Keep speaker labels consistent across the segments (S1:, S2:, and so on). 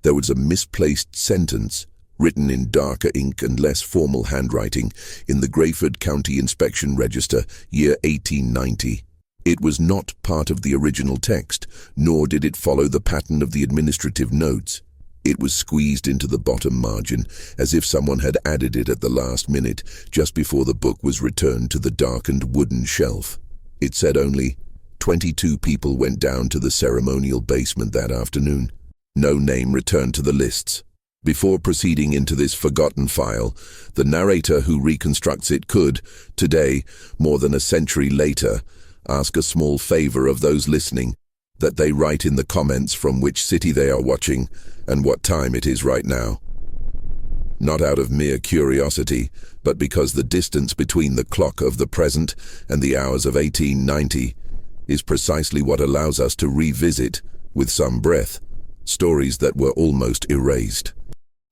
S1: There was a misplaced sentence, written in darker ink and less formal handwriting, in the Greyford County Inspection Register, year 1890. It was not part of the original text, nor did it follow the pattern of the administrative notes. It was squeezed into the bottom margin, as if someone had added it at the last minute, just before the book was returned to the darkened wooden shelf. It said only, 22 people went down to the ceremonial basement that afternoon. No name returned to the lists. Before proceeding into this forgotten file, the narrator who reconstructs it could, today, more than a century later, ask a small favor of those listening, that they write in the comments from which city they are watching and what time it is right now. Not out of mere curiosity, but because the distance between the clock of the present and the hours of 1890 is precisely what allows us to revisit, with some breath, stories that were almost erased.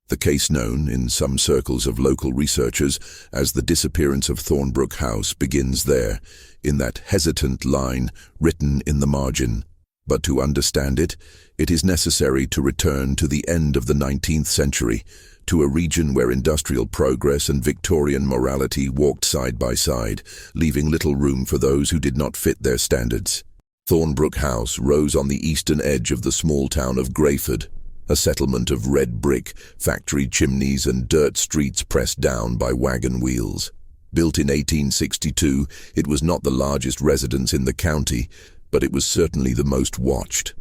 S1: The case known, in some circles of local researchers, as the disappearance of Thornbrook House begins there, in that hesitant line written in the margin. But to understand it, it is necessary to return to the end of the 19th century, to a region where industrial progress and Victorian morality walked side by side, leaving little room for those who did not fit their standards. Thornbrook House rose on the eastern edge of the small town of Greyford, a settlement of red brick, factory chimneys and dirt streets pressed down by wagon wheels. Built in 1862, it was not the largest residence in the county, but it was certainly the most watched.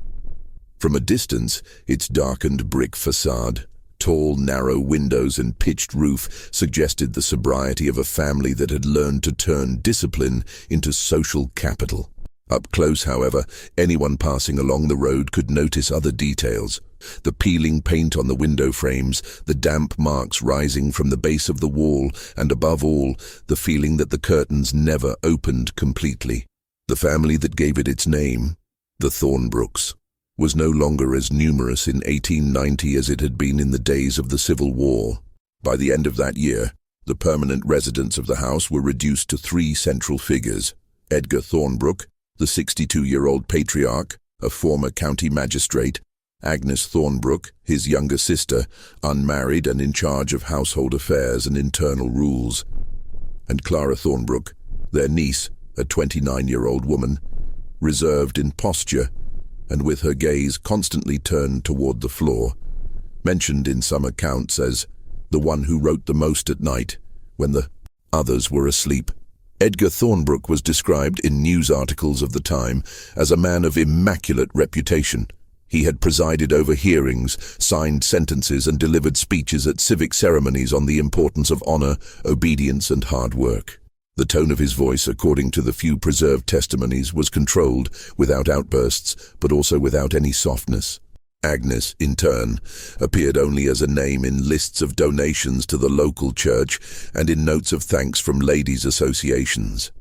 S1: From a distance, its darkened brick facade, tall, narrow windows and pitched roof suggested the sobriety of a family that had learned to turn discipline into social capital. Up close, however, anyone passing along the road could notice other details. The peeling paint on the window frames, the damp marks rising from the base of the wall, and above all, the feeling that the curtains never opened completely. The family that gave it its name, the Thornbrooks, was no longer as numerous in 1890 as it had been in the days of the Civil War. By the end of that year, the permanent residents of the house were reduced to 3 central figures: Edgar Thornbrook, the 62-year-old patriarch, a former county magistrate; Agnes Thornbrook, his younger sister, unmarried and in charge of household affairs and internal rules; and Clara Thornbrook, their niece, a 29-year-old woman, reserved in posture and with her gaze constantly turned toward the floor, mentioned in some accounts as the one who wrote the most at night when the others were asleep. Edgar Thornbrook was described in news articles of the time as a man of immaculate reputation. He had presided over hearings, signed sentences, and delivered speeches at civic ceremonies on the importance of honor, obedience, and hard work. The tone of his voice, according to the few preserved testimonies, was controlled, without outbursts, but also without any softness. Agnes, in turn, appeared only as a name in lists of donations to the local church and in notes of thanks from ladies' associations.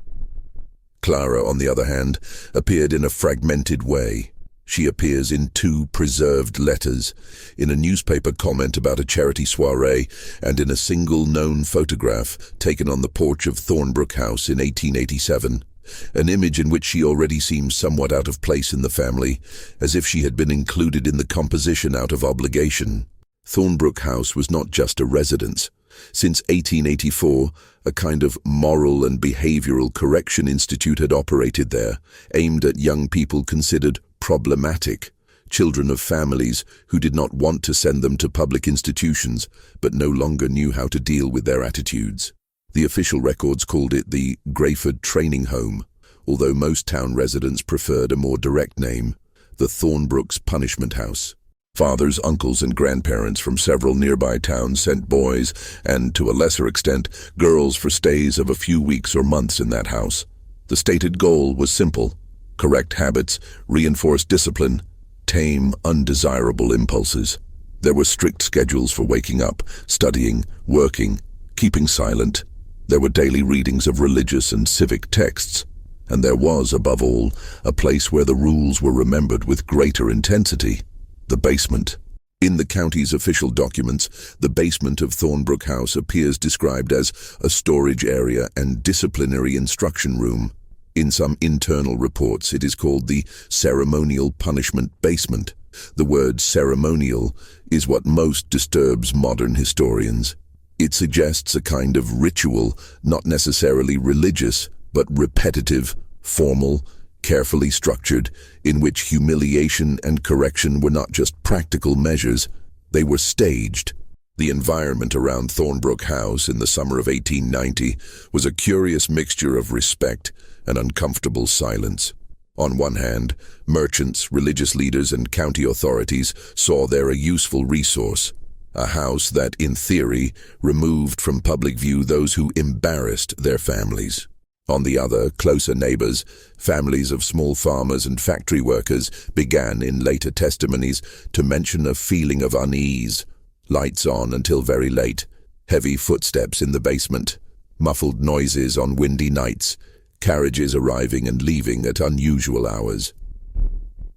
S1: Clara, on the other hand, appeared in a fragmented way. She appears in 2 preserved letters, in a newspaper comment about a charity soiree, and in a single known photograph taken on the porch of Thornbrook House in 1887. An image in which she already seems somewhat out of place in the family, as if she had been included in the composition out of obligation. Thornbrook House was not just a residence. Since 1884, a kind of moral and behavioral correction institute had operated there, aimed at young people considered problematic, children of families who did not want to send them to public institutions, but no longer knew how to deal with their attitudes. The official records called it the Greyford Training Home, although most town residents preferred a more direct name, the Thornbrooks Punishment House. Fathers, uncles, and grandparents from several nearby towns sent boys, and to a lesser extent, girls for stays of a few weeks or months in that house. The stated goal was simple: correct habits, reinforce discipline, tame undesirable impulses. There were strict schedules for waking up, studying, working, keeping silent. There were daily readings of religious and civic texts, and there was, above all, a place where the rules were remembered with greater intensity: the basement. In the county's official documents, the basement of Thornbrook House appears described as a storage area and disciplinary instruction room. In some internal reports, it is called the Ceremonial Punishment Basement, The word ceremonial is what most disturbs modern historians. It suggests a kind of ritual, not necessarily religious, but repetitive, formal, carefully structured, in which humiliation and correction were not just practical measures, they were staged. The environment around Thornbrook House in the summer of 1890 was a curious mixture of respect and uncomfortable silence. On one hand, merchants, religious leaders, and county authorities saw there a useful resource, a house that, in theory, removed from public view those who embarrassed their families. On the other, closer neighbors, families of small farmers and factory workers, began in later testimonies to mention a feeling of unease. Lights on until very late, heavy footsteps in the basement, muffled noises on windy nights, carriages arriving and leaving at unusual hours.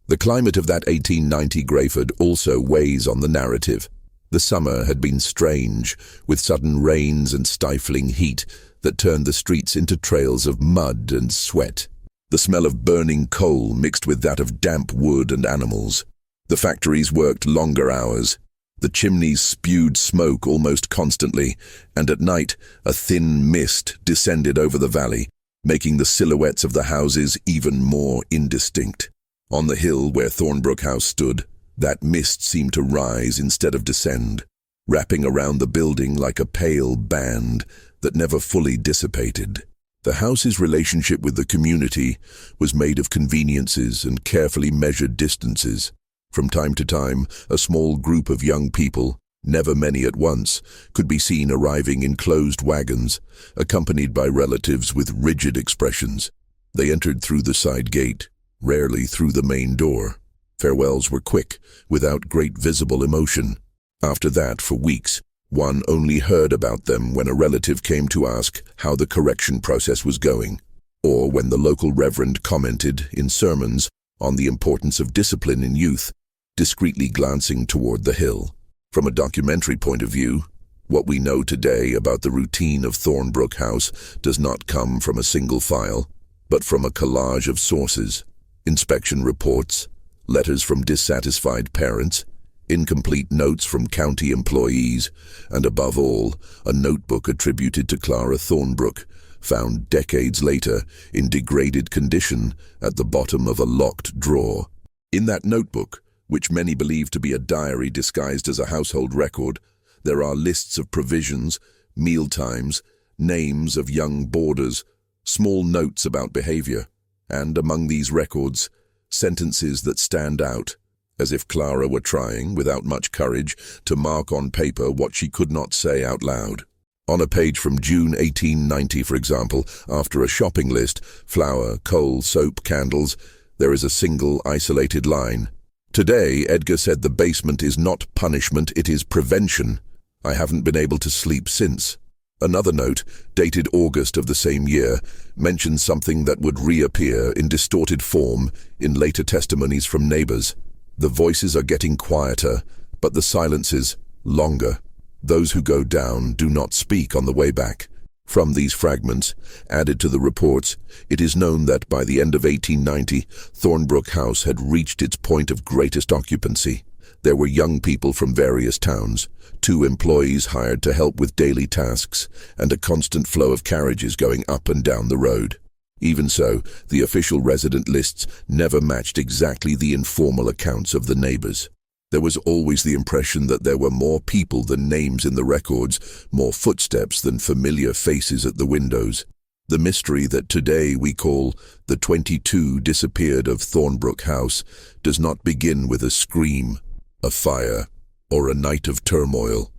S1: The climate of that 1890 Greyford also weighs on the narrative. The summer had been strange, with sudden rains and stifling heat that turned the streets into trails of mud and sweat. The smell of burning coal mixed with that of damp wood and animals. The factories worked longer hours. The chimneys spewed smoke almost constantly, and at night a thin mist descended over the valley, making the silhouettes of the houses even more indistinct. On the hill where Thornbrook House stood, that mist seemed to rise instead of descend, wrapping around the building like a pale band that never fully dissipated. The house's relationship with the community was made of conveniences and carefully measured distances. From time to time, a small group of young people, never many at once, could be seen arriving in closed wagons, accompanied by relatives with rigid expressions. They entered through the side gate, rarely through the main door. Farewells were quick, without great visible emotion. After that, for weeks, one only heard about them when a relative came to ask how the correction process was going, or when the local reverend commented in sermons on the importance of discipline in youth, discreetly glancing toward the hill. From a documentary point of view, what we know today about the routine of Thornbrook House does not come from a single file, but from a collage of sources: inspection reports, letters from dissatisfied parents, incomplete notes from county employees, and above all, a notebook attributed to Clara Thornbrook, found decades later in degraded condition at the bottom of a locked drawer. In that notebook, which many believe to be a diary disguised as a household record, there are lists of provisions, meal times, names of young boarders, small notes about behavior, and among these records, sentences that stand out, as if Clara were trying, without much courage, to mark on paper what she could not say out loud. On a page from June 1890, for example, after a shopping list, flour, coal, soap, candles, there is a single isolated line. Today, Edgar said the basement is not punishment, it is prevention. I haven't been able to sleep since. Another note, dated August of the same year, mentions something that would reappear in distorted form in later testimonies from neighbors. The voices are getting quieter, but the silences longer. Those who go down do not speak on the way back. From these fragments, added to the reports, it is known that by the end of 1890, Thornbrook House had reached its point of greatest occupancy. There were young people from various towns, 2 employees hired to help with daily tasks, and a constant flow of carriages going up and down the road. Even so, the official resident lists never matched exactly the informal accounts of the neighbors. There was always the impression that there were more people than names in the records, more footsteps than familiar faces at the windows. The mystery that today we call the 22 disappeared of Thornbrook House does not begin with a scream, a fire, or a night of turmoil.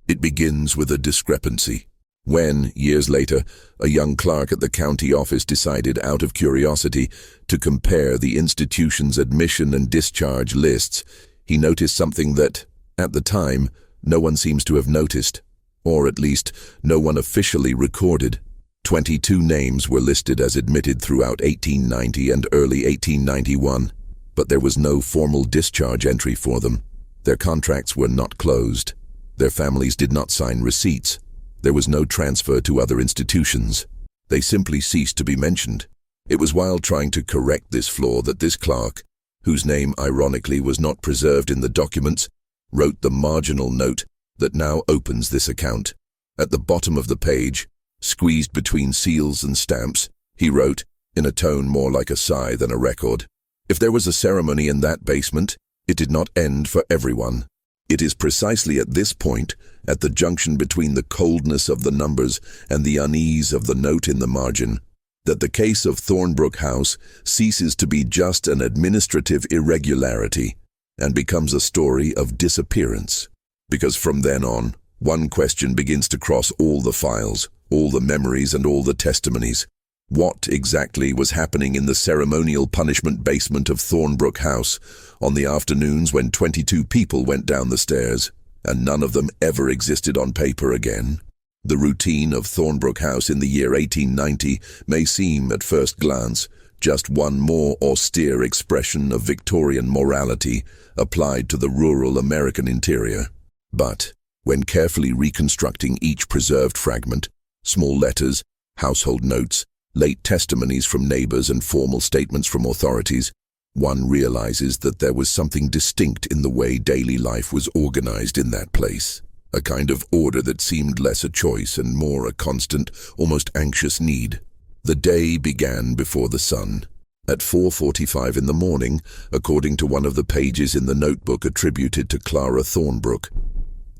S1: It begins with a discrepancy. When, years later, a young clerk at the county office decided out of curiosity to compare the institution's admission and discharge lists, he noticed something that, at the time, no one seems to have noticed, or at least no one officially recorded. 22 names were listed as admitted throughout 1890 and early 1891, but there was no formal discharge entry for them. Their contracts were not closed. Their families did not sign receipts. There was no transfer to other institutions. They simply ceased to be mentioned. It was while trying to correct this flaw that this clerk, whose name ironically was not preserved in the documents, wrote the marginal note that now opens this account. At the bottom of the page, squeezed between seals and stamps, he wrote, in a tone more like a sigh than a record, "If there was a ceremony in that basement, it did not end for everyone." It is precisely at this point, at the junction between the coldness of the numbers and the unease of the note in the margin, that the case of Thornbrook House ceases to be just an administrative irregularity and becomes a story of disappearance. Because from then on, one question begins to cross all the files, all the memories and all the testimonies. What exactly was happening in the ceremonial punishment basement of Thornbrook House on the afternoons when 22 people went down the stairs, and none of them ever existed on paper again? The routine of Thornbrook House in the year 1890 may seem, at first glance, just one more austere expression of Victorian morality applied to the rural American interior. But, when carefully reconstructing each preserved fragment, small letters, household notes, late testimonies from neighbors and formal statements from authorities, one realizes that there was something distinct in the way daily life was organized in that place. A kind of order that seemed less a choice and more a constant, almost anxious need. The day began before the sun. At 4:45 in the morning, according to one of the pages in the notebook attributed to Clara Thornbrook,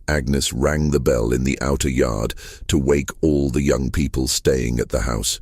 S1: Agnes rang the bell in the outer yard to wake all the young people staying at the house.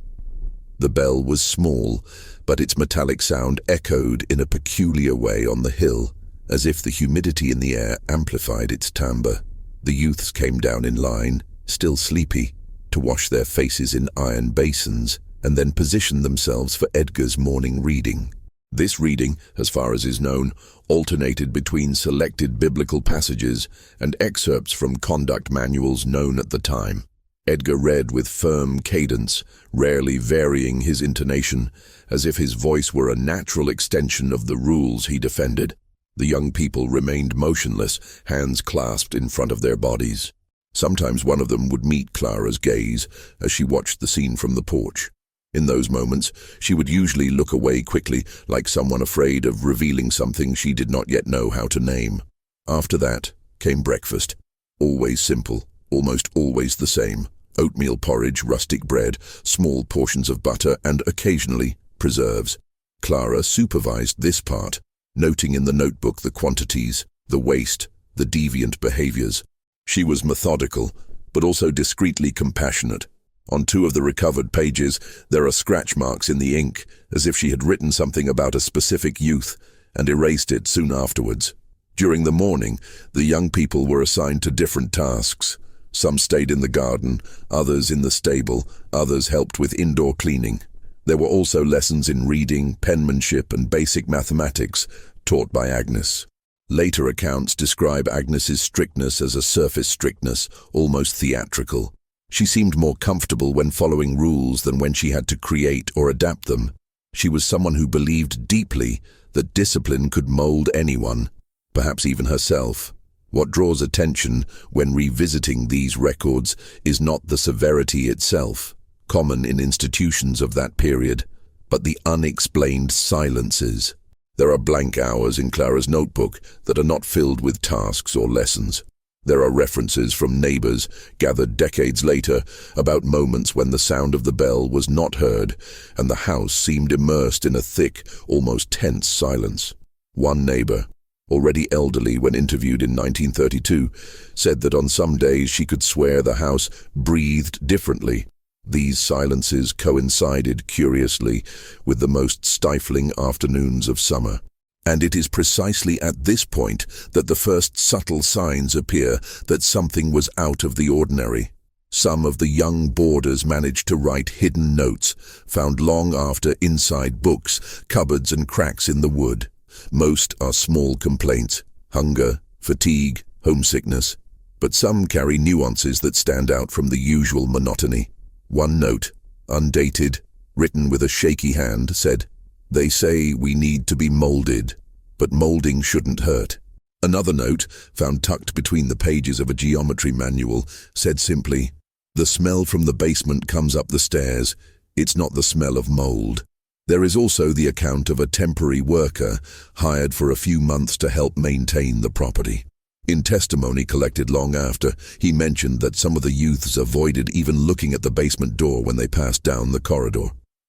S1: The bell was small, but its metallic sound echoed in a peculiar way on the hill, as if the humidity in the air amplified its timbre. The youths came down in line, still sleepy, to wash their faces in iron basins, and then position themselves for Edgar's morning reading. This reading, as far as is known, alternated between selected biblical passages and excerpts from conduct manuals known at the time. Edgar read with firm cadence, rarely varying his intonation, as if his voice were a natural extension of the rules he defended. The young people remained motionless, hands clasped in front of their bodies. Sometimes one of them would meet Clara's gaze as she watched the scene from the porch. In those moments, she would usually look away quickly, like someone afraid of revealing something she did not yet know how to name. After that came breakfast, always simple, almost always the same. Oatmeal porridge, rustic bread, small portions of butter, and occasionally preserves. Clara supervised this part, noting in the notebook the quantities, the waste, the deviant behaviors. She was methodical, but also discreetly compassionate. On 2 of the recovered pages, there are scratch marks in the ink, as if she had written something about a specific youth and erased it soon afterwards. During the morning, the young people were assigned to different tasks. Some stayed in the garden, others in the stable, others helped with indoor cleaning. There were also lessons in reading, penmanship, and basic mathematics taught by Agnes. Later accounts describe Agnes's strictness as a surface strictness, almost theatrical. She seemed more comfortable when following rules than when she had to create or adapt them. She was someone who believed deeply that discipline could mold anyone, perhaps even herself. What draws attention when revisiting these records is not the severity itself, common in institutions of that period, but the unexplained silences. There are blank hours in Clara's notebook that are not filled with tasks or lessons. There are references from neighbors, gathered decades later, about moments when the sound of the bell was not heard and the house seemed immersed in a thick, almost tense silence. One neighbor, already elderly when interviewed in 1932, said that on some days she could swear the house breathed differently. These silences coincided, curiously, with the most stifling afternoons of summer. And it is precisely at this point that the first subtle signs appear that something was out of the ordinary. Some of the young boarders managed to write hidden notes, found long after inside books, cupboards and cracks in the wood. Most are small complaints, hunger, fatigue, homesickness, but some carry nuances that stand out from the usual monotony. One note, undated, written with a shaky hand, said, "They say we need to be molded, but molding shouldn't hurt." Another note, found tucked between the pages of a geometry manual, said simply, "The smell from the basement comes up the stairs. It's not the smell of mold." There is also the account of a temporary worker hired for a few months to help maintain the property. In testimony collected long after, he mentioned that some of the youths avoided even looking at the basement door when they passed down the corridor.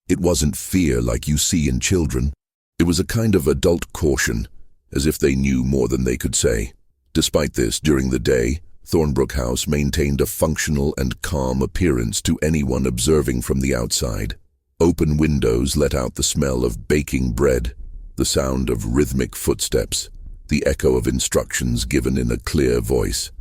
S1: It wasn't fear like you see in children. It was a kind of adult caution, as if they knew more than they could say. Despite this, during the day, Thornbrook House maintained a functional and calm appearance to anyone observing from the outside. Open windows let out the smell of baking bread, the sound of rhythmic footsteps, the echo of instructions given in a clear voice.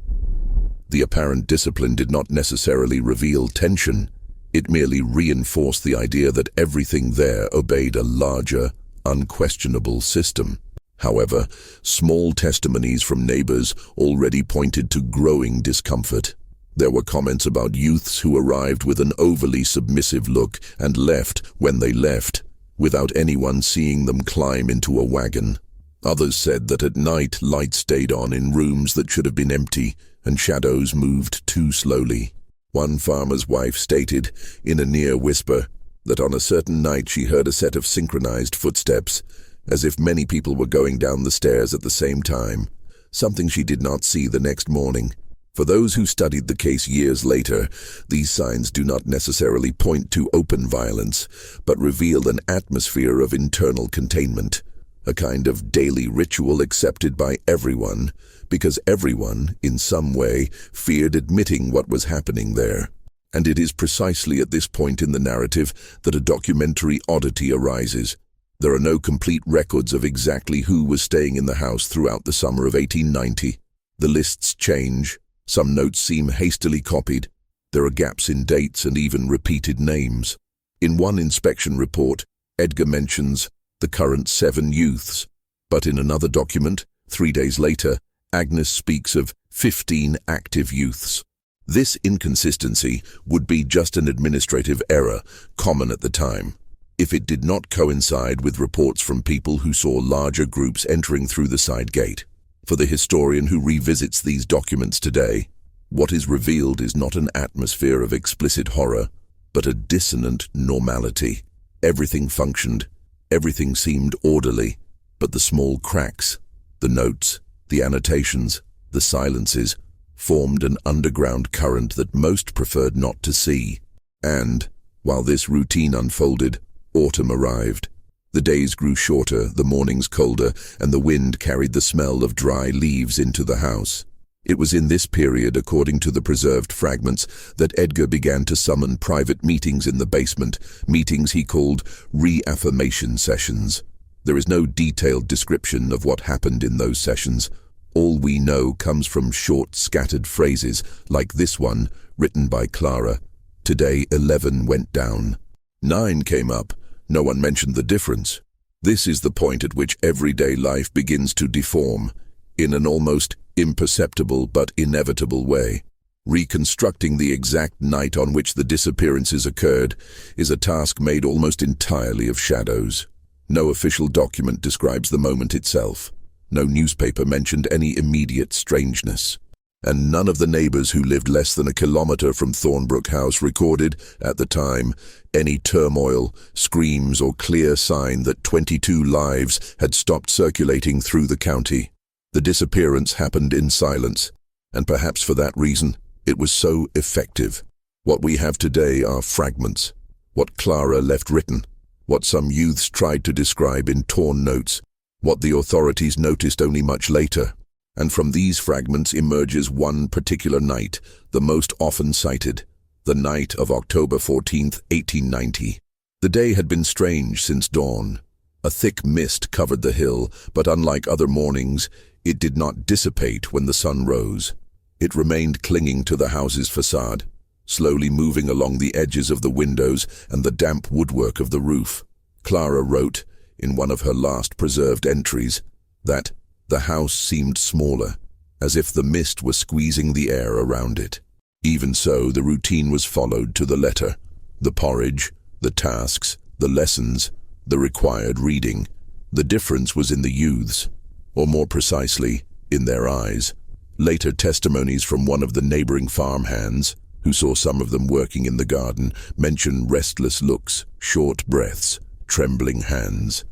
S1: The apparent discipline did not necessarily reveal tension. It merely reinforced the idea that everything there obeyed a larger, unquestionable system. However, small testimonies from neighbors already pointed to growing discomfort. There were comments about youths who arrived with an overly submissive look and left when they left, without anyone seeing them climb into a wagon. Others said that at night lights stayed on in rooms that should have been empty, and shadows moved too slowly. One farmer's wife stated, in a near whisper, that on a certain night she heard a set of synchronized footsteps, as if many people were going down the stairs at the same time, something she did not see the next morning. For those who studied the case years later, these signs do not necessarily point to open violence, but reveal an atmosphere of internal containment, a kind of daily ritual accepted by everyone, because everyone, in some way, feared admitting what was happening there. And it is precisely at this point in the narrative that a documentary oddity arises. There are no complete records of exactly who was staying in the house throughout the summer of 1890. The lists change. Some notes seem hastily copied. There are gaps in dates and even repeated names. In one inspection report, Edgar mentions the current 7 youths, but in another document, 3 days later, Agnes speaks of 15 active youths. This inconsistency would be just an administrative error, common at the time, if it did not coincide with reports from people who saw larger groups entering through the side gate. For the historian who revisits these documents today, what is revealed is not an atmosphere of explicit horror, but a dissonant normality. Everything functioned, everything seemed orderly, but the small cracks, the notes, the annotations, the silences, formed an underground current that most preferred not to see. And, while this routine unfolded, autumn arrived. The days grew shorter, the mornings colder, and the wind carried the smell of dry leaves into the house. It was in this period, according to the preserved fragments, that Edgar began to summon private meetings in the basement, meetings he called reaffirmation sessions. There is no detailed description of what happened in those sessions. All we know comes from short, scattered phrases, like this one, written by Clara. Today 11 went down. 9 came up. No one mentioned the difference. This is the point at which everyday life begins to deform, in an almost imperceptible but inevitable way. Reconstructing the exact night on which the disappearances occurred is a task made almost entirely of shadows. No official document describes the moment itself. No newspaper mentioned any immediate strangeness. And none of the neighbors who lived less than a kilometer from Thornbrook House recorded, at the time, any turmoil, screams, or clear sign that 22 lives had stopped circulating through the county. The disappearance happened in silence, and perhaps for that reason, it was so effective. What we have today are fragments. What Clara left written, what some youths tried to describe in torn notes, what the authorities noticed only much later. And from these fragments emerges one particular night, the most often cited, the night of October 14th, 1890. The day had been strange since dawn. A thick mist covered the hill, but unlike other mornings, it did not dissipate when the sun rose. It remained clinging to the house's facade, slowly moving along the edges of the windows and the damp woodwork of the roof. Clara wrote, in one of her last preserved entries, that the house seemed smaller, as if the mist were squeezing the air around it. Even so, the routine was followed to the letter. The porridge, the tasks, the lessons, the required reading. The difference was in the youths, or more precisely, in their eyes. Later testimonies from one of the neighboring farmhands, who saw some of them working in the garden, mention restless looks, short breaths, trembling hands.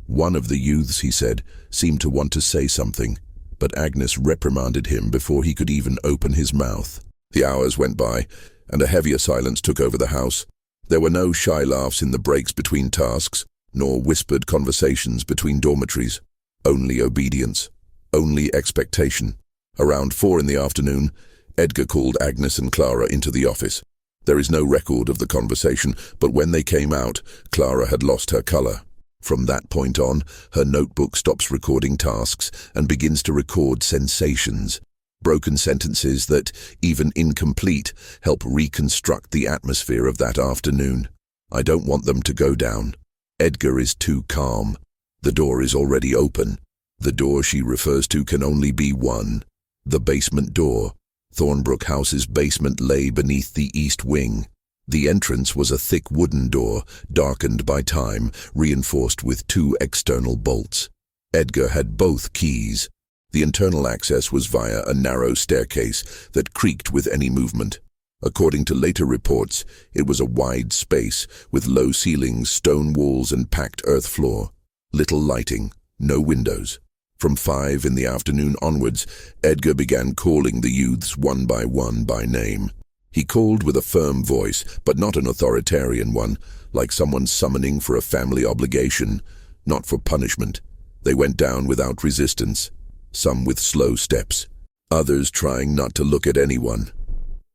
S1: One of the youths, he said, seemed to want to say something, but Agnes reprimanded him before he could even open his mouth. The hours went by, and a heavier silence took over the house. There were no shy laughs in the breaks between tasks, nor whispered conversations between dormitories. Only obedience, only expectation. Around 4 in the afternoon, Edgar called Agnes and Clara into the office. There is no record of the conversation, but when they came out, Clara had lost her color. From that point on, her notebook stops recording tasks and begins to record sensations. Broken sentences that, even incomplete, help reconstruct the atmosphere of that afternoon. I don't want them to go down. Edgar is too calm. The door is already open. The door she refers to can only be one. The basement door. Thornbrook House's basement lay beneath the east wing. The entrance was a thick wooden door, darkened by time, reinforced with 2 external bolts. Edgar had both keys. The internal access was via a narrow staircase that creaked with any movement. According to later reports, it was a wide space with low ceilings, stone walls, and packed earth floor. Little lighting, no windows. From 5 in the afternoon onwards, Edgar began calling the youths one by name. He called with a firm voice, but not an authoritarian one, like someone summoning for a family obligation, not for punishment. They went down without resistance, some with slow steps, others trying not to look at anyone.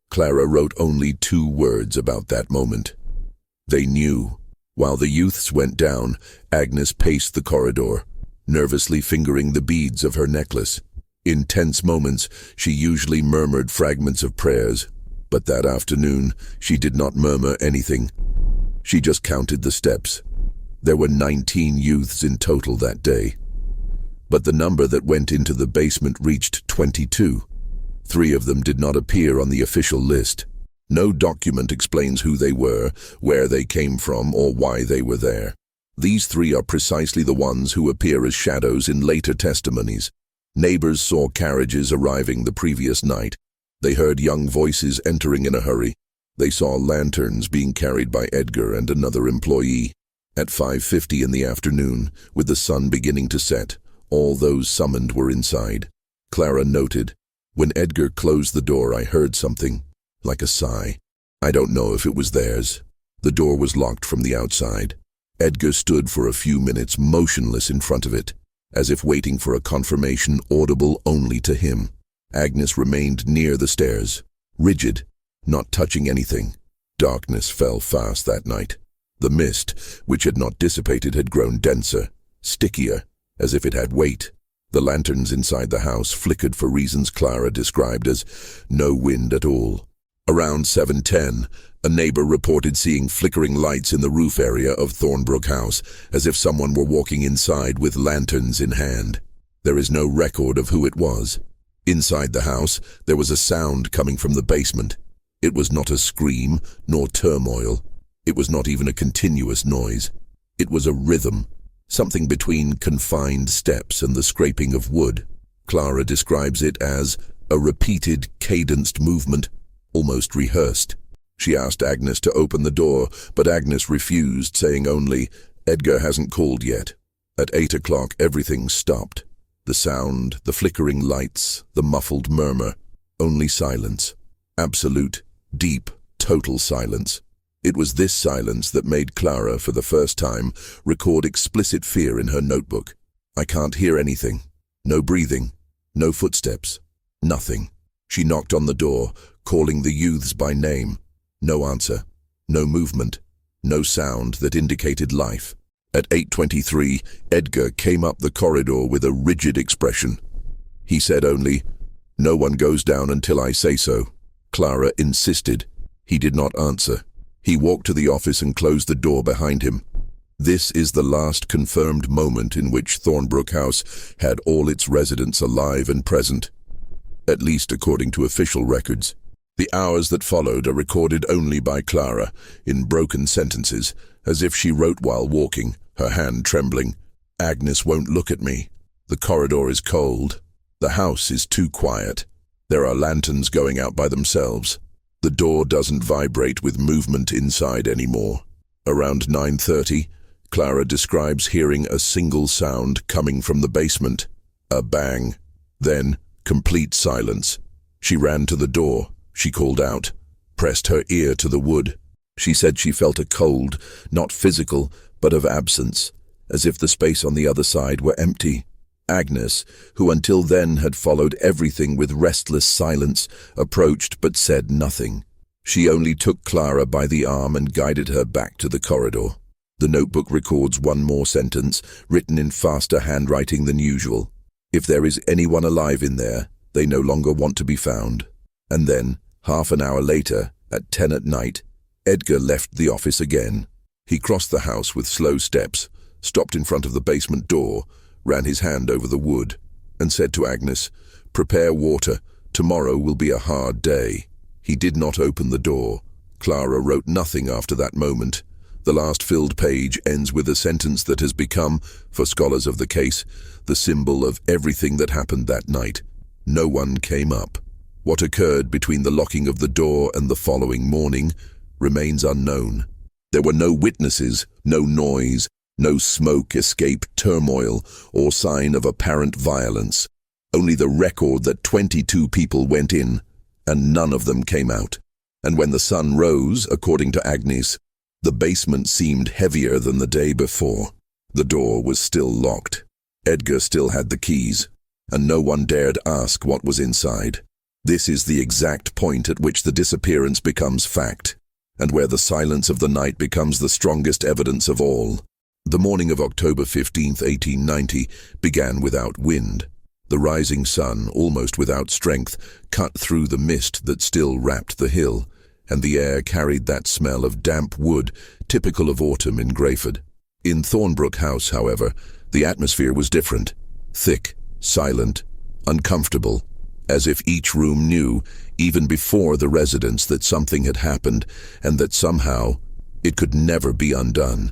S1: Clara wrote only 2 words about that moment. They knew. While the youths went down, Agnes paced the corridor, nervously fingering the beads of her necklace. In tense moments, she usually murmured fragments of prayers, but that afternoon, she did not murmur anything. She just counted the steps. There were 19 youths in total that day. But the number that went into the basement reached 22. 3 of them did not appear on the official list. No document explains who they were, where they came from, or why they were there. These 3 are precisely the ones who appear as shadows in later testimonies. Neighbors saw carriages arriving the previous night. They heard young voices entering in a hurry. They saw lanterns being carried by Edgar and another employee. At 5:50 in the afternoon, with the sun beginning to set, all those summoned were inside. Clara noted, "When Edgar closed the door, I heard something, like a sigh. I don't know if it was theirs." The door was locked from the outside. Edgar stood for a few minutes motionless in front of it, as if waiting for a confirmation audible only to him. Agnes remained near the stairs, rigid, not touching anything. Darkness fell fast that night. The mist, which had not dissipated, had grown denser, stickier, as if it had weight. The lanterns inside the house flickered for reasons Clara described as no wind at all. Around 7:10, a neighbor reported seeing flickering lights in the roof area of Thornbrook House, as if someone were walking inside with lanterns in hand. There is no record of who it was. Inside the house, there was a sound coming from the basement. It was not a scream, nor turmoil. It was not even a continuous noise. It was a rhythm, something between confined steps and the scraping of wood. Clara describes it as a repeated, cadenced movement, almost rehearsed. She asked Agnes to open the door, but Agnes refused, saying only, "Edgar hasn't called yet." At 8 o'clock, everything stopped. The sound, the flickering lights, the muffled murmur. Only silence. Absolute, deep, total silence. It was this silence that made Clara, for the first time, record explicit fear in her notebook. "I can't hear anything. No breathing. No footsteps. Nothing." She knocked on the door, calling the youths by name. No answer. No movement. No sound that indicated life. At 8:23, Edgar came up the corridor with a rigid expression. He said only, "No one goes down until I say so." Clara insisted. He did not answer. He walked to the office and closed the door behind him. This is the last confirmed moment in which Thornbrook House had all its residents alive and present, at least according to official records. The hours that followed are recorded only by Clara, in broken sentences, as if she wrote while walking, her hand trembling. "Agnes won't look at me. The corridor is cold. The house is too quiet. There are lanterns going out by themselves. The door doesn't vibrate with movement inside anymore." Around 9:30, Clara describes hearing a single sound coming from the basement. A bang. Then, complete silence. She ran to the door. She called out, pressed her ear to the wood. She said she felt a cold, not physical, but of absence, as if the space on the other side were empty. Agnes, who until then had followed everything with restless silence, approached but said nothing. She only took Clara by the arm and guided her back to the corridor. The notebook records one more sentence, written in faster handwriting than usual. If there is anyone alive in there, they no longer want to be found. And then, half an hour later, at 10 at night, Edgar left the office again. He crossed the house with slow steps, stopped in front of the basement door, ran his hand over the wood, and said to Agnes, "Prepare water. Tomorrow will be a hard day." He did not open the door. Clara wrote nothing after that moment. The last filled page ends with a sentence that has become, for scholars of the case, the symbol of everything that happened that night. No one came up. What occurred between the locking of the door and the following morning remains unknown. There were no witnesses, no noise, no smoke, escape, turmoil, or sign of apparent violence. Only the record that 22 people went in, and none of them came out. And when the sun rose, according to Agnes, the basement seemed heavier than the day before. The door was still locked. Edgar still had the keys, and no one dared ask what was inside. This is the exact point at which the disappearance becomes fact, and where the silence of the night becomes the strongest evidence of all. The morning of October 15th, 1890, began without wind. The rising sun, almost without strength, cut through the mist that still wrapped the hill, and the air carried that smell of damp wood, typical of autumn in Greyford. In Thornbrook House, however, the atmosphere was different. Thick, silent, uncomfortable, as if each room knew, even before the residents, that something had happened, and that somehow it could never be undone.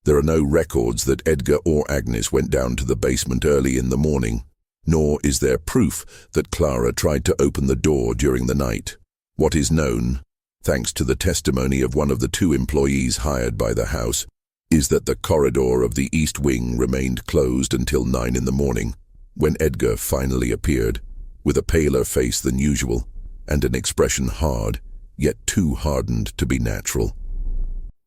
S1: There are no records that Edgar or Agnes went down to the basement early in the morning, nor is there proof that Clara tried to open the door during the night. What is known, thanks to the testimony of one of the 2 employees hired by the house, is that the corridor of the east wing remained closed until 9 in the morning, when Edgar finally appeared, with a paler face than usual, and an expression hard, yet too hardened to be natural.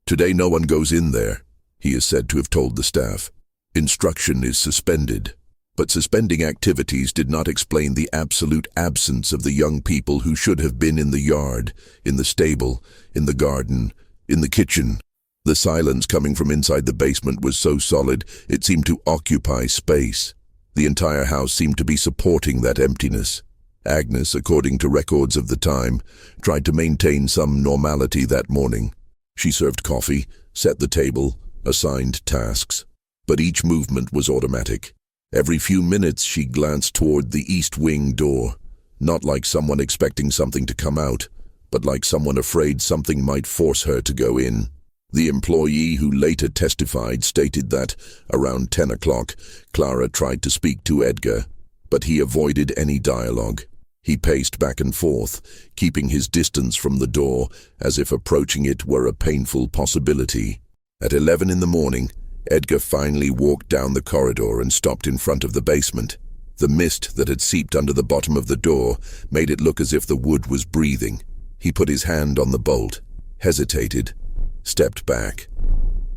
S1: "Today no one goes in there," he is said to have told the staff. "Instruction is suspended." But suspending activities did not explain the absolute absence of the young people who should have been in the yard, in the stable, in the garden, in the kitchen. The silence coming from inside the basement was so solid it seemed to occupy space. The entire house seemed to be supporting that emptiness. Agnes, according to records of the time, tried to maintain some normality that morning. She served coffee, set the table, assigned tasks. But each movement was automatic. Every few minutes she glanced toward the east wing door, not like someone expecting something to come out, but like someone afraid something might force her to go in. The employee who later testified stated that, around 10 o'clock, Clara tried to speak to Edgar, but he avoided any dialogue. He paced back and forth, keeping his distance from the door as if approaching it were a painful possibility. At 11 in the morning, Edgar finally walked down the corridor and stopped in front of the basement. The mist that had seeped under the bottom of the door made it look as if the wood was breathing. He put his hand on the bolt, hesitated, stepped back,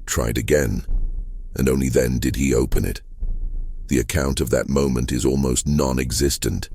S1: tried again, and only then did he open it. The account of that moment is almost non-existent.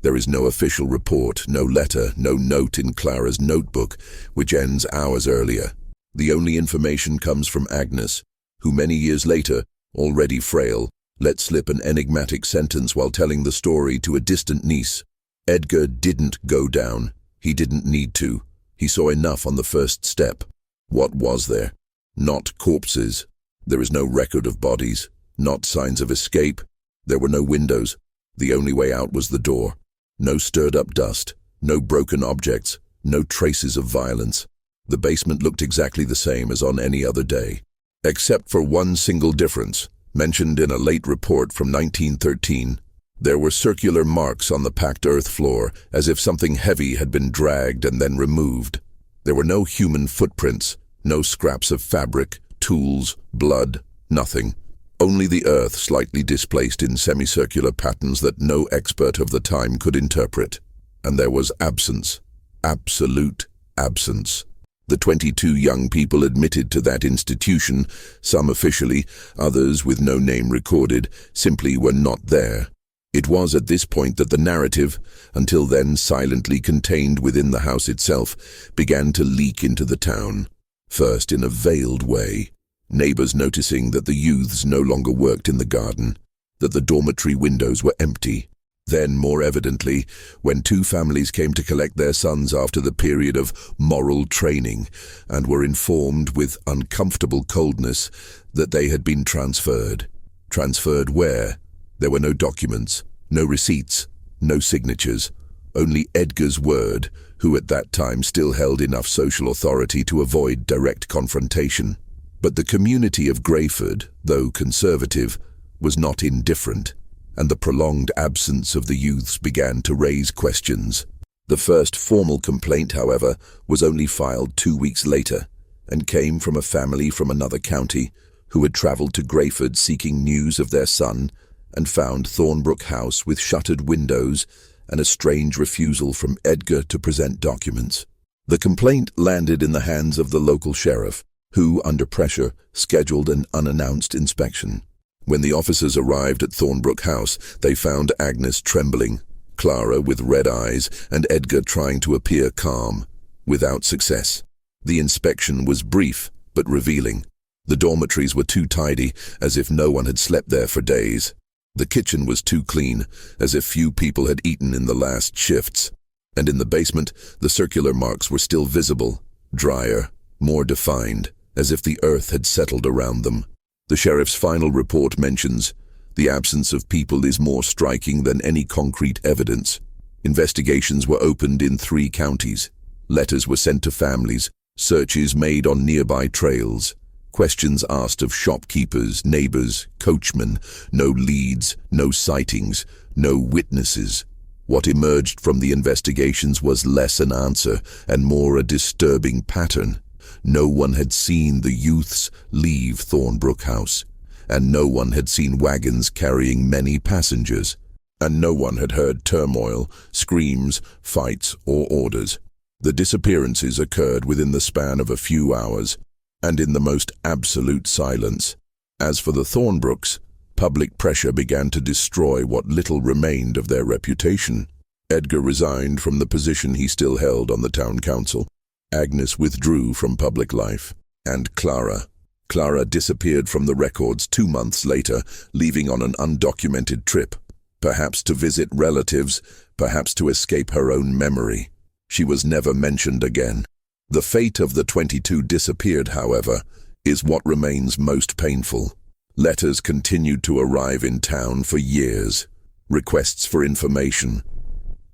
S1: There is no official report, no letter, no note in Clara's notebook, which ends hours earlier. The only information comes from Agnes, who many years later, already frail, let slip an enigmatic sentence while telling the story to a distant niece. Edgar didn't go down. He didn't need to. He saw enough on the first step. What was there? Not corpses. There is no record of bodies. Not signs of escape. There were no windows. The only way out was the door. No stirred-up dust. No broken objects. No traces of violence. The basement looked exactly the same as on any other day, except for one single difference, mentioned in a late report from 1913. There were circular marks on the packed earth floor, as if something heavy had been dragged and then removed. There were no human footprints, no scraps of fabric, tools, blood, nothing. Only the earth slightly displaced in semicircular patterns that no expert of the time could interpret. And there was absence. Absolute absence. The 22 young people admitted to that institution, some officially, others with no name recorded, simply were not there. It was at this point that the narrative, until then silently contained within the house itself, began to leak into the town. First in a veiled way, neighbors noticing that the youths no longer worked in the garden, that the dormitory windows were empty. Then, more evidently, when two families came to collect their sons after the period of moral training and were informed with uncomfortable coldness that they had been transferred. Transferred where? There were no documents, no receipts, no signatures, only Edgar's word, who at that time still held enough social authority to avoid direct confrontation. But the community of Greyford, though conservative, was not indifferent, and the prolonged absence of the youths began to raise questions. The first formal complaint, however, was only filed 2 weeks later, and came from a family from another county who had travelled to Greyford seeking news of their son and found Thornbrook House with shuttered windows and a strange refusal from Edgar to present documents. The complaint landed in the hands of the local sheriff, who, under pressure, scheduled an unannounced inspection. When the officers arrived at Thornbrook House, they found Agnes trembling, Clara with red eyes, and Edgar trying to appear calm, without success. The inspection was brief, but revealing. The dormitories were too tidy, as if no one had slept there for days. The kitchen was too clean, as if few people had eaten in the last shifts. And in the basement, the circular marks were still visible, drier, more defined, as if the earth had settled around them. The sheriff's final report mentions, "The absence of people is more striking than any concrete evidence." Investigations were opened in 3 counties. Letters were sent to families, searches made on nearby trails, questions asked of shopkeepers, neighbors, coachmen. No leads, no sightings, no witnesses. What emerged from the investigations was less an answer and more a disturbing pattern. No one had seen the youths leave Thornbrook House, and no one had seen wagons carrying many passengers, and no one had heard turmoil, screams, fights, or orders. The disappearances occurred within the span of a few hours, and in the most absolute silence. As for the Thornbrooks, public pressure began to destroy what little remained of their reputation. Edgar resigned from the position he still held on the town council. Agnes withdrew from public life. And Clara disappeared from the records 2 months later, leaving on an undocumented trip, perhaps to visit relatives, perhaps to escape her own memory. She was never mentioned again. The fate of the 22 disappeared, however, is what remains most painful. Letters continued to arrive in town for years. Requests for information.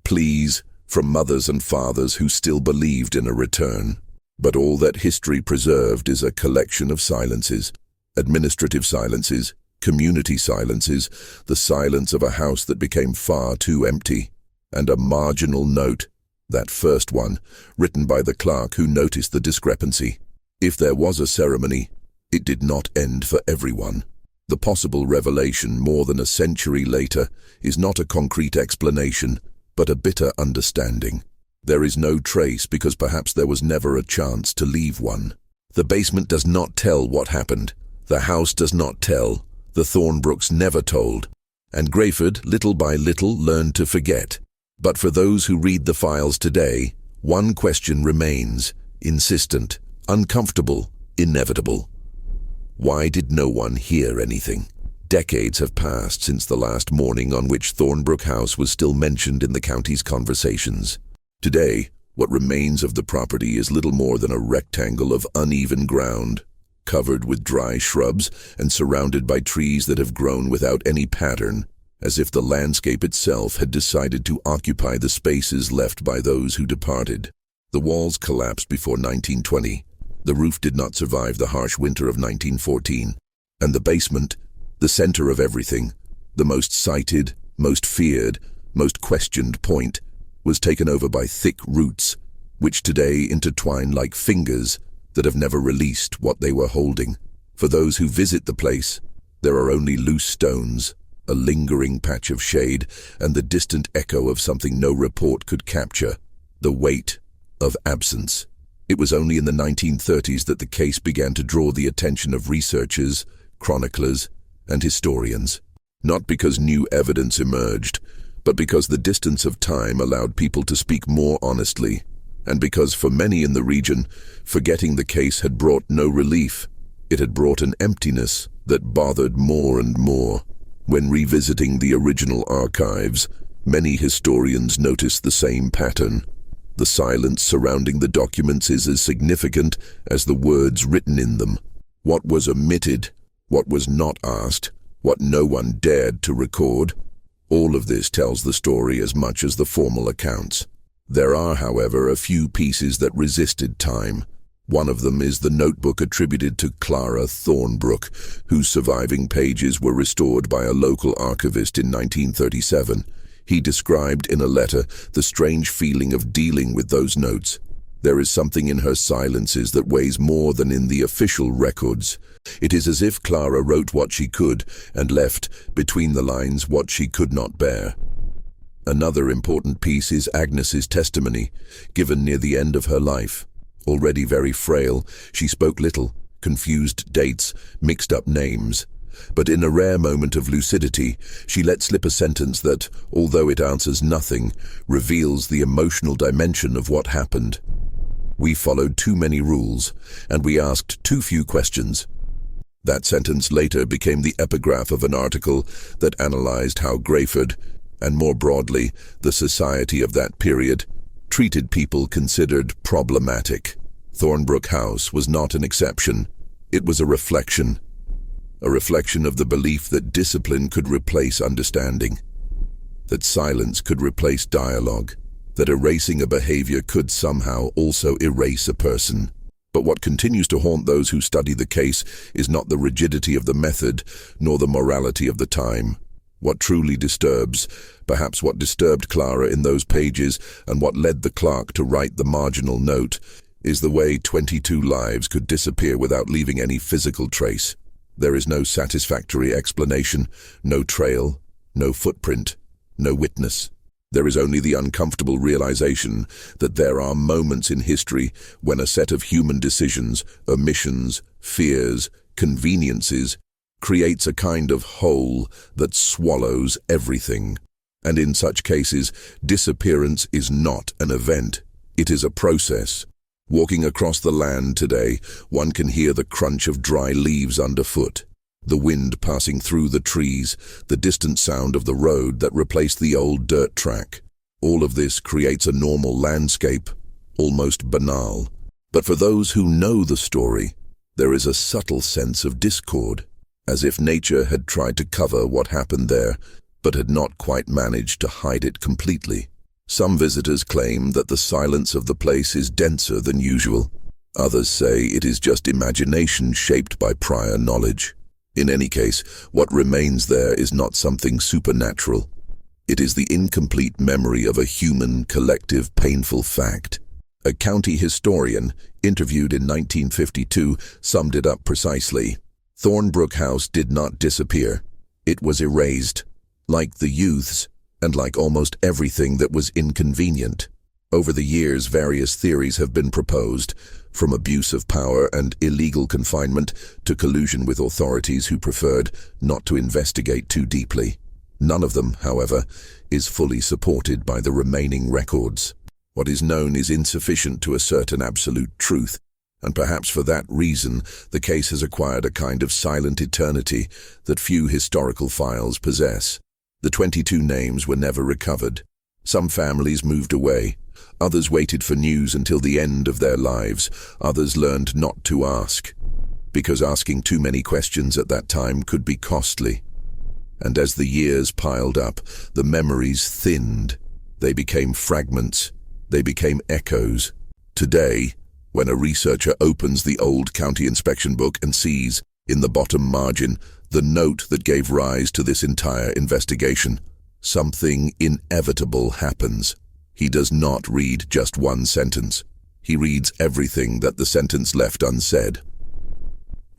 S1: Pleas from mothers and fathers who still believed in a return. But all that history preserved is a collection of silences. Administrative silences, community silences, the silence of a house that became far too empty, and a marginal note. That first one, written by the clerk who noticed the discrepancy. If there was a ceremony, it did not end for everyone. The possible revelation more than a century later is not a concrete explanation, but a bitter understanding. There is no trace because perhaps there was never a chance to leave one. The basement does not tell what happened. The house does not tell. The Thornbrooks never told. And Greyford, little by little, learned to forget. But for those who read the files today, one question remains, insistent, uncomfortable, inevitable. Why did no one hear anything? Decades have passed since the last morning on which Thornbrook House was still mentioned in the county's conversations. Today, what remains of the property is little more than a rectangle of uneven ground, covered with dry shrubs and surrounded by trees that have grown without any pattern, as if the landscape itself had decided to occupy the spaces left by those who departed. The walls collapsed before 1920. The roof did not survive the harsh winter of 1914. And the basement, the center of everything, the most cited, most feared, most questioned point, was taken over by thick roots, which today intertwine like fingers that have never released what they were holding. For those who visit the place, there are only loose stones, a lingering patch of shade, and the distant echo of something no report could capture, the weight of absence. It was only in the 1930s that the case began to draw the attention of researchers, chroniclers, and historians. Not because new evidence emerged, but because the distance of time allowed people to speak more honestly, and because for many in the region, forgetting the case had brought no relief. It had brought an emptiness that bothered more and more. When revisiting the original archives, many historians noticed the same pattern. The silence surrounding the documents is as significant as the words written in them. What was omitted, what was not asked, what no one dared to record. All of this tells the story as much as the formal accounts. There are, however, a few pieces that resisted time. One of them is the notebook attributed to Clara Thornbrook, whose surviving pages were restored by a local archivist in 1937. He described in a letter the strange feeling of dealing with those notes. There is something in her silences that weighs more than in the official records. It is as if Clara wrote what she could and left, between the lines, what she could not bear. Another important piece is Agnes's testimony, given near the end of her life. Already very frail, she spoke little, confused dates, mixed up names. But in a rare moment of lucidity, she let slip a sentence that, although it answers nothing, reveals the emotional dimension of what happened. We followed too many rules, and we asked too few questions. That sentence later became the epigraph of an article that analyzed how Greyford, and more broadly, the society of that period, treated people considered problematic. Thornbrook House was not an exception. It was a reflection of the belief that discipline could replace understanding, that silence could replace dialogue, that erasing a behavior could somehow also erase a person. But what continues to haunt those who study the case is not the rigidity of the method, nor the morality of the time. What truly disturbs, perhaps what disturbed Clara in those pages and what led the clerk to write the marginal note, is the way 22 lives could disappear without leaving any physical trace. There is no satisfactory explanation, no trail, no footprint, no witness. There is only the uncomfortable realization that there are moments in history when a set of human decisions, omissions, fears, conveniences, creates a kind of whole that swallows everything. And in such cases, disappearance is not an event. It is a process. Walking across the land today, one can hear the crunch of dry leaves underfoot, the wind passing through the trees, the distant sound of the road that replaced the old dirt track. All of this creates a normal landscape, almost banal. But for those who know the story, there is a subtle sense of discord, as if nature had tried to cover what happened there, but had not quite managed to hide it completely. Some visitors claim that the silence of the place is denser than usual. Others say it is just imagination shaped by prior knowledge. In any case, what remains there is not something supernatural. It is the incomplete memory of a human, collective, painful fact. A county historian, interviewed in 1952, summed it up precisely. Thornbrook House did not disappear. It was erased, like the youths, and like almost everything that was inconvenient. Over the years, various theories have been proposed, from abuse of power and illegal confinement to collusion with authorities who preferred not to investigate too deeply. None of them, however, is fully supported by the remaining records. What is known is insufficient to assert an absolute truth, and perhaps for that reason, the case has acquired a kind of silent eternity that few historical files possess. The 22 names were never recovered. Some families moved away. Others waited for news until the end of their lives. Others learned not to ask, because asking too many questions at that time could be costly. And as the years piled up, the memories thinned. They became fragments. They became echoes. Today, when a researcher opens the old county inspection book and sees, in the bottom margin, the note that gave rise to this entire investigation, something inevitable happens. He does not read just one sentence. He reads everything that the sentence left unsaid.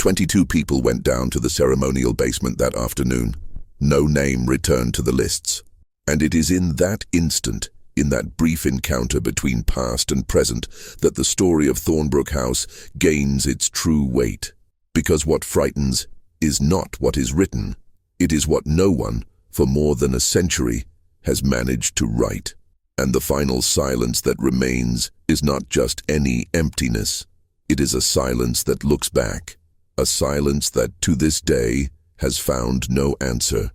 S1: 22 people went down to the ceremonial basement that afternoon. No name returned to the lists. And it is in that instant, in that brief encounter between past and present, that the story of Thornbrook House gains its true weight. Because what frightens is not what is written. It is what no one, for more than a century, has managed to write. And the final silence that remains is not just any emptiness. It is a silence that looks back. A silence that, to this day, has found no answer.